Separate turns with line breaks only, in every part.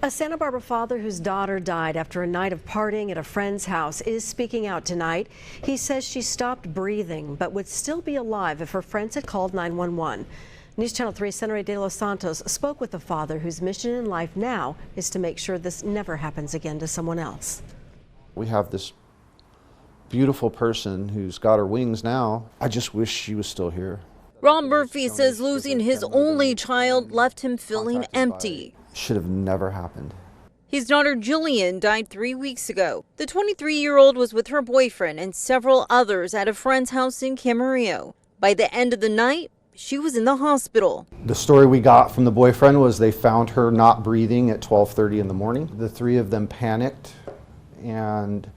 A Santa Barbara father whose daughter died after a night of partying at a friend's house is speaking out tonight. He says she stopped breathing but would still be alive if her friends had called 911. News Channel 3's Senator De Los Santos spoke with the father whose mission in life now is to make sure this never happens again to someone else.
We have this beautiful person who's got her wings now. I just wish she was still here.
Rob Murphy says losing his only child left him feeling empty.
Should have never happened.
His daughter Jillian died 3 weeks ago. The 23-year-old was with her boyfriend and several others at a friend's house in Camarillo. By the end of the night, she was in the hospital.
The story we got from the boyfriend was they found her not breathing at 12:30 in the morning. The three of them panicked, and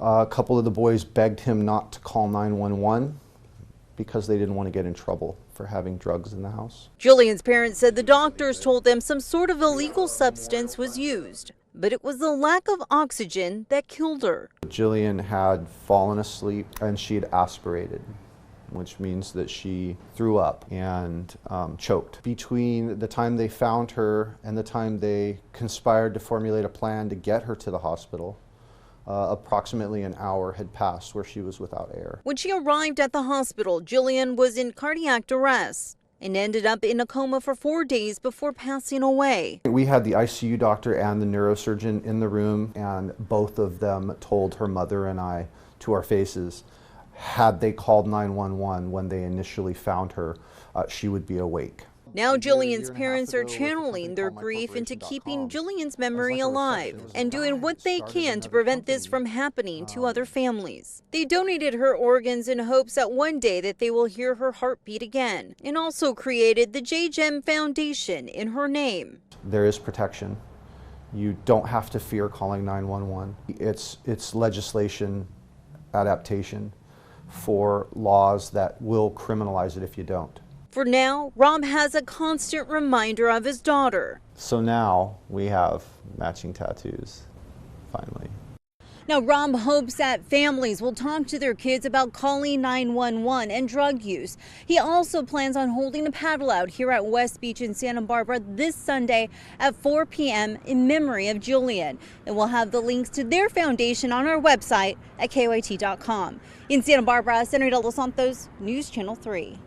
a couple of the boys begged him not to call 911 because they didn't want to get in trouble for having drugs in the house.
Jillian's parents said the doctors told them some sort of illegal substance was used, but it was the lack of oxygen that killed her.
Jillian had fallen asleep and she had aspirated, which means that she threw up and choked. Between the time they found her and the time they conspired to formulate a plan to get her to the hospital, approximately an hour had passed where she was without air.
When she arrived at the hospital, Jillian was in cardiac arrest and ended up in a coma for 4 days before passing away.
We had the ICU doctor and the neurosurgeon in the room, and both of them told her mother and I to our faces, had they called 911 when they initially found her, she would be awake.
Now Jillian's parents are channeling their grief into keeping Jillian's memory alive and doing what they can to prevent this from happening to other families. They donated her organs in hopes that one day that they will hear her heartbeat again, and also created the JGEM Foundation in her name.
There is protection. You don't have to fear calling 911. It's legislation adaptation for laws that will criminalize it if you don't.
For now, Rob has a constant reminder of his daughter.
So now we have matching tattoos, finally.
Now, Rob hopes that families will talk to their kids about calling 911 and drug use. He also plans on holding a paddle out here at West Beach in Santa Barbara this Sunday at 4 p.m. in memory of Jillian. And we'll have the links to their foundation on our website at KOAT.com. In Santa Barbara, Senator De Los Santos, News Channel 3.